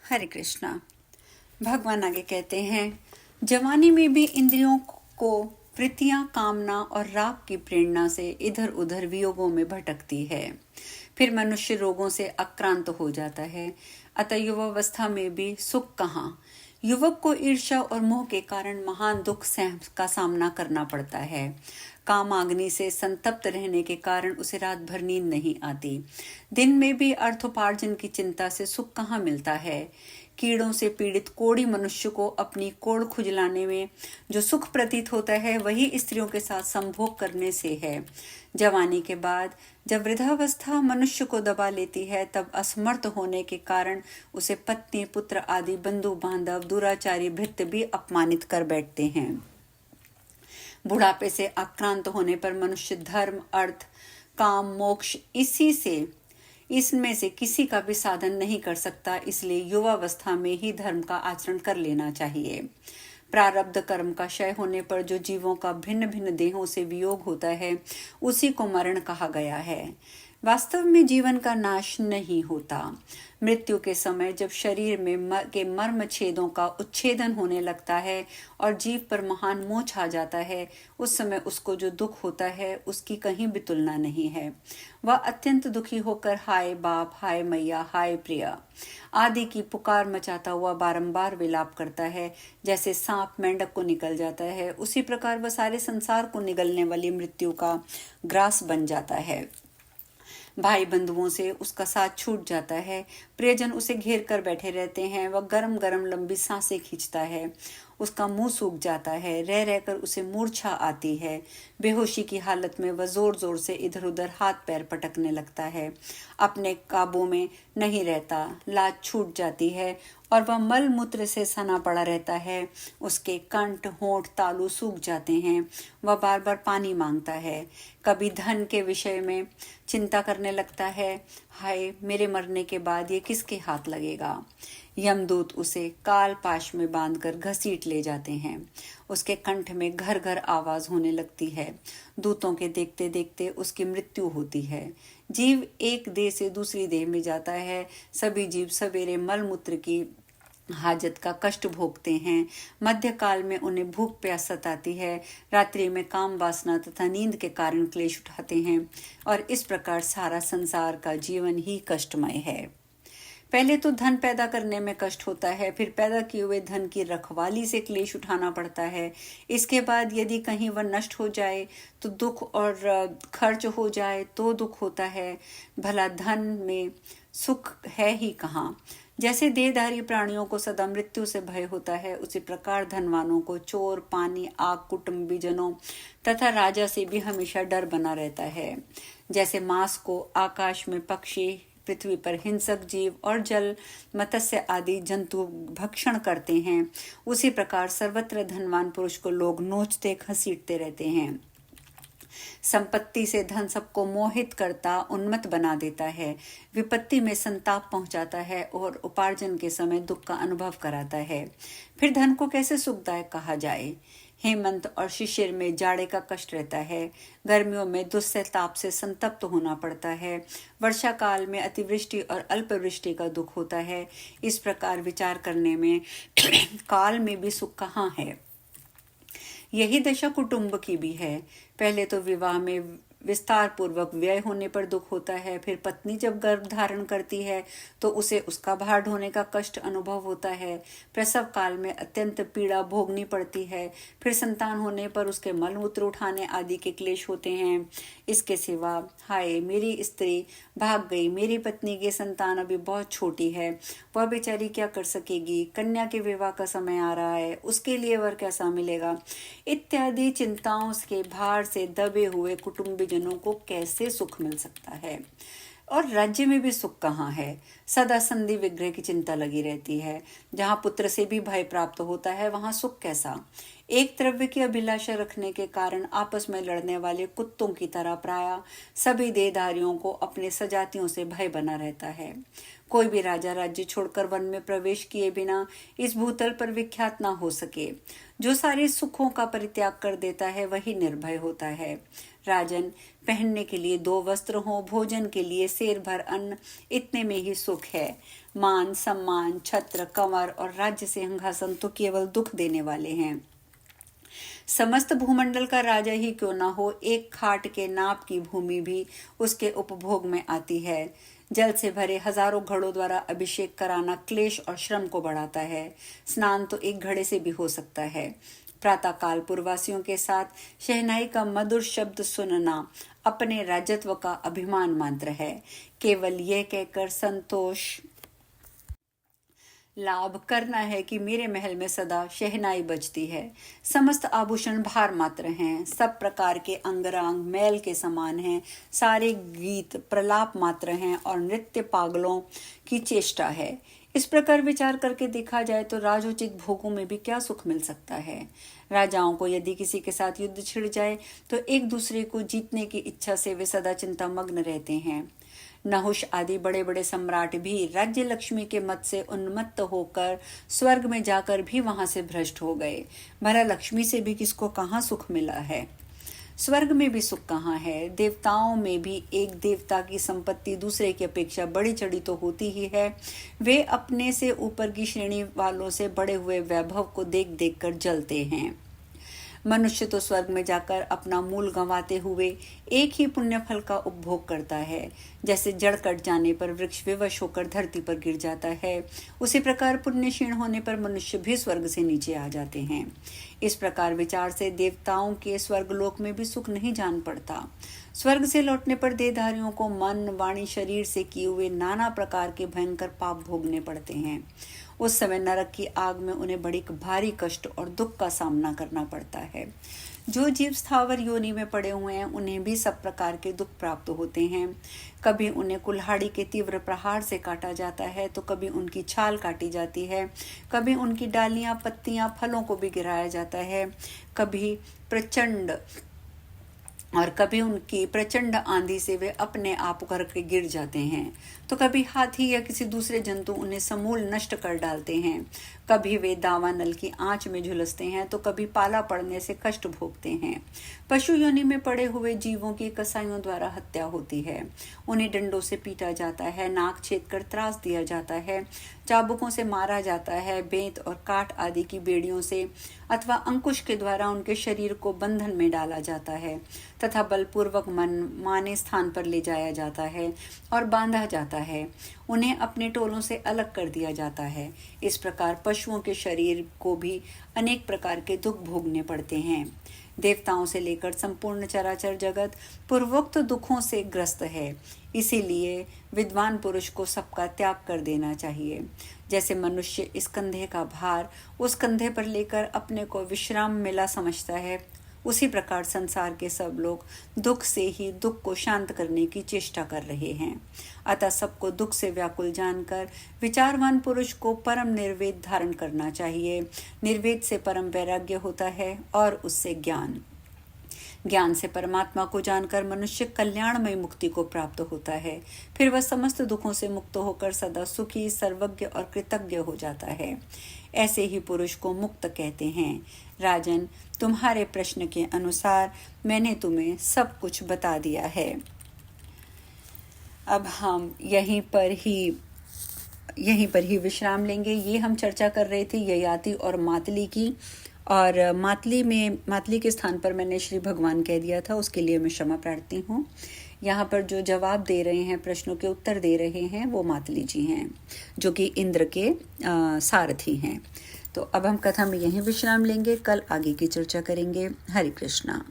हरे कृष्णा। भगवान आगे कहते हैं, जवानी में भी इंद्रियों को वृत्तियां, कामना और राग की प्रेरणा से इधर उधर वियोगों में भटकती है। फिर मनुष्य रोगों से आक्रांत हो जाता है। अतः युवावस्था में भी सुख कहाँ। युवक को ईर्ष्या और मोह के कारण महान दुख का सामना करना पड़ता है। काम अग्नि से संतप्त रहने के कारण उसे रात भर नींद नहीं आती। दिन में भी अर्थोपार्जन की चिंता से सुख कहाँ मिलता है। कीड़ों से पीड़ित कोढ़ी मनुष्य को अपनी कोढ़ खुजलाने में जो सुख प्रतीत होता है, वही स्त्रियों के साथ संभोग करने से है। जवानी के बाद जब वृद्धावस्था मनुष्य को दबा लेती है, तब असमर्थ होने के कारण उसे पत्नी, पुत्र आदि बंधु बांधव, दुराचारी भृत्य भी अपमानित कर बैठते हैं। बुढ़ापे से आक्रांत होने पर मनुष्य धर्म, अर्थ, काम, मोक्ष इसमें से किसी का भी साधन नहीं कर सकता। इसलिए युवावस्था में ही धर्म का आचरण कर लेना चाहिए। प्रारब्ध कर्म का क्षय होने पर जो जीवों का भिन्न भिन्न देहों से वियोग होता है, उसी को मरण कहा गया है। वास्तव में जीवन का नाश नहीं होता। मृत्यु के समय जब शरीर में के मर्म छेदों का उच्छेदन होने लगता है और जीव पर महान मोह छा जाता है, उस समय उसको जो दुख होता है, उसकी कहीं भी तुलना नहीं है। वह अत्यंत दुखी होकर हाय बाप, हाय मैया, हाय प्रिया आदि की पुकार मचाता हुआ बारंबार विलाप करता है। जैसे सांप मेंढक को निगल जाता है, उसी प्रकार वह सारे संसार को निगलने वाली मृत्यु का ग्रास बन जाता है। भाई बंधुओं से उसका साथ छूट जाता है। प्रियजन उसे घेर कर बैठे रहते हैं। वह गरम गरम लंबी सांसें खींचता है। उसका मुंह सूख जाता है। रह रहकर उसे मूर्छा आती है। बेहोशी की हालत में वह जोर जोर से इधर उधर हाथ पैर पटकने लगता है। अपने काबू में नहीं रहता। लाज छूट जाती है और वह मल मूत्र से सना पड़ा रहता है। उसके कंठ, होंठ, तालू सूख जाते हैं। वह बार बार पानी मांगता है। कभी धन के विषय में चिंता करने लगता है। हाय, मेरे मरने के बाद ये किसके हाथ लगेगा। यमदूत उसे काल पाश में बांधकर घसीट ले जाते हैं। उसके कंठ में घर घर आवाज होने लगती है। दूतों के देखते देखते उसकी मृत्यु होती है। जीव एक देह से दूसरी देह में जाता है। सभी जीव सवेरे मलमूत्र की हाजत का कष्ट भोगते हैं। मध्यकाल में उन्हें भूख प्यास सताती है। रात्रि में काम वासना तथा नींद के कारण क्लेश उठाते हैं और इस प्रकार सारा संसार का जीवन ही कष्टमय है। पहले तो धन पैदा करने में कष्ट होता है, फिर पैदा किए हुए धन की रखवाली से क्लेश उठाना पड़ता है। इसके बाद यदि कहीं वह नष्ट हो जाए तो दुख, और खर्च हो जाए तो दुख होता है। भला धन में सुख है ही कहाँ। जैसे देहधारी प्राणियों को सदा मृत्यु से भय होता है, उसी प्रकार धनवानों को चोर, पानी, आग, कुटुंबीजनों तथा राजा से भी हमेशा डर बना रहता है। जैसे मांस को आकाश में पक्षी, पृथ्वी पर हिंसक जीव और जल मत्स्य आदि जंतु भक्षण करते हैं, उसी प्रकार सर्वत्र धनवान पुरुष को लोग नोचते घसीटते रहते हैं। संपत्ति से धन सबको मोहित करता, उन्मत्त बना देता है। विपत्ति में संताप पहुंचाता है और उपार्जन के समय दुख का अनुभव कराता है। फिर धन को कैसे सुखदायक कहा जाए। हेमंत और शिशिर में जाड़े का कष्ट रहता है। गर्मियों में दुस्सह ताप से संतप्त होना पड़ता है। वर्षा काल में अतिवृष्टि और अल्पवृष्टि का दुख होता है। इस प्रकार विचार करने में काल में भी सुख कहाँ है। यही दशा कुटुंब की भी है। पहले तो विवाह में विस्तार पूर्वक व्यय होने पर दुख होता है। फिर पत्नी जब गर्भ धारण करती है तो उसे उसका भार ढोने का कष्ट अनुभव होता है। प्रसव काल में अत्यंत पीड़ा भोगनी पड़ती है। फिर संतान होने पर उसके मलमूत्र उठाने आदि के क्लेश होते हैं। इसके सिवा हाय, मेरी स्त्री भाग गई, मेरी पत्नी की संतान अभी बहुत छोटी है, वह बेचारी क्या कर सकेगी, कन्या के विवाह का समय आ रहा है, उसके लिए वर कैसा मिलेगा, इत्यादि चिंताओं के भार से दबे हुए कुटुंबीजनों को कैसे सुख मिल सकता है। और राज्य में भी सुख कहाँ है। सदा संधि विग्रह की चिंता लगी रहती है। जहाँ पुत्र से भी भय प्राप्त होता है, वहाँ सुख कैसा। एक द्रव्य की अभिलाषा रखने के कारण आपस में लड़ने वाले कुत्तों की तरह प्रायः सभी देहधारियों को अपने सजातियों से भय बना रहता है। कोई भी राजा राज्य छोड़कर वन में प्रवेश किए बिना इस भूतल पर विख्यात ना हो सके। जो सारे सुखों का परित्याग कर देता है, वही निर्भय होता है। राजन, पहनने के लिए 2 वस्त्र हो, भोजन के लिए सेर भर अन्न, इतने में ही सुख है। मान सम्मान, छत्र, कंवर और राज्य सिंहासन तो केवल दुख देने वाले हैं। समस्त भूमंडल का राजा ही क्यों ना हो, एक खाट के नाप की भूमि भी उसके उपभोग में आती है। जल से भरे हजारों घड़ों द्वारा अभिषेक कराना क्लेश और श्रम को बढ़ाता है। स्नान तो एक घड़े से भी हो सकता है। प्रातःकाल पूर्ववासियों के साथ शहनाई का मधुर शब्द सुनना अपने राजत्व का अभिमान मात्र है। केवल यह कहकर संतोष लाभ करना है कि मेरे महल में सदा शहनाई बजती है। समस्त आभूषण भार मात्र हैं, सब प्रकार के अंगरांग मैल के समान हैं, सारे गीत प्रलाप मात्र हैं और नृत्य पागलों की चेष्टा है। इस प्रकार विचार करके देखा जाए तो राजोचित भोगों में भी क्या सुख मिल सकता है। राजाओं को यदि किसी के साथ युद्ध छिड़ जाए तो एक दूसरे को जीतने की इच्छा से वे सदा चिंता मग्न रहते हैं। नहुष आदि बड़े बड़े सम्राट भी राज्य लक्ष्मी के मत से उन्मत्त होकर स्वर्ग में जाकर भी वहां से भ्रष्ट हो गए। भला लक्ष्मी से भी किसको कहाँ सुख मिला है। स्वर्ग में भी सुख कहाँ है। देवताओं में भी एक देवता की संपत्ति दूसरे की अपेक्षा बड़ी चढ़ी तो होती ही है। वे अपने से ऊपर की श्रेणी वालों से बड़े हुए वैभव को देख देख कर जलते हैं। मनुष्य तो स्वर्ग में जाकर अपना मूल गंवाते हुए एक ही पुण्य फल का उपभोग करता है। जैसे जड़ कट जाने पर वृक्ष विवश होकर धरती पर गिर जाता है, उसी प्रकार पुण्य क्षीण होने पर मनुष्य भी स्वर्ग से नीचे आ जाते हैं। इस प्रकार विचार से देवताओं के स्वर्गलोक में भी सुख नहीं जान पड़ता। स्वर्ग से लौटने पर देहधारियों को मन वाणी शरीर से किए हुए नाना प्रकार के भयंकर पाप भोगने पड़ते हैं। उस समय नरक की आग में उन्हें बड़ी भारी कष्ट और दुख का सामना करना पड़ता है। जो जीव स्थावर योनि में पड़े हुए हैं उन्हें भी सब प्रकार के दुख प्राप्त होते हैं। कभी उन्हें कुल्हाड़ी के तीव्र प्रहार से काटा जाता है तो कभी उनकी छाल काटी जाती है, कभी उनकी डालियां पत्तियां फलों को भी गिराया जाता है, कभी उनकी प्रचंड आंधी से वे अपने आप करके गिर जाते हैं, तो कभी हाथी या किसी दूसरे जंतु उन्हें समूल नष्ट कर डालते हैं। कभी वे दावानल की आंच में झुलसते हैं तो कभी पाला पड़ने से कष्ट भोगते हैं। पशु योनि में पड़े हुए जीवों की कसाइयों द्वारा हत्या होती है। उन्हें डंडों से पीटा जाता है, नाक छेद कर त्रास दिया जाता है, चाबुकों से मारा जाता है, बेंत और काट आदि की बेड़ियों से अथवा अंकुश के द्वारा उनके शरीर को बंधन में डाला जाता है तथा बलपूर्वक माने स्थान पर ले जाया जाता है और बांधा जाता है। उन्हें अपने टोलों से अलग कर दिया जाता है। इस प्रकार पशुओं के शरीर को भी अनेक प्रकार के दुख भोगने पड़ते हैं। देवताओं से लेकर संपूर्ण चराचर जगत पूर्वोक्त दुखों से ग्रस्त है। इसीलिए विद्वान पुरुष को सबका त्याग कर देना चाहिए। जैसे मनुष्य इस कंधे का भार उस कंधे पर लेकर अपने को विश्राम मिला समझता है, उसी प्रकार संसार के सब लोग दुख से ही दुख को शांत करने की चेष्टा कर रहे हैं। अतः सबको दुख से व्याकुल जानकर विचारवान पुरुष को परम निर्वेद धारण करना चाहिए। निर्वेद से परम वैराग्य होता है और उससे ज्ञान। ज्ञान से परमात्मा को जानकर मनुष्य कल्याणमय मुक्ति को प्राप्त होता है। फिर वह समस्त दुखों से मुक्त होकर सदा सुखी, सर्वज्ञ और कृतज्ञ हो जाता है। ऐसे ही पुरुष को मुक्त कहते हैं। राजन, तुम्हारे प्रश्न के अनुसार मैंने तुम्हें सब कुछ बता दिया है। अब हम यहीं पर ही विश्राम लेंगे। ये हम चर्चा कर रहे थे ययाति और मातली की, और मातली के स्थान पर मैंने श्री भगवान कह दिया था, उसके लिए मैं क्षमा प्रार्थी हूँ। यहाँ पर जो जवाब दे रहे हैं, प्रश्नों के उत्तर दे रहे हैं, वो मातली जी हैं जो कि इंद्र के सारथी हैं। तो अब हम कथा में यहीं विश्राम लेंगे, कल आगे की चर्चा करेंगे। हरे कृष्णा।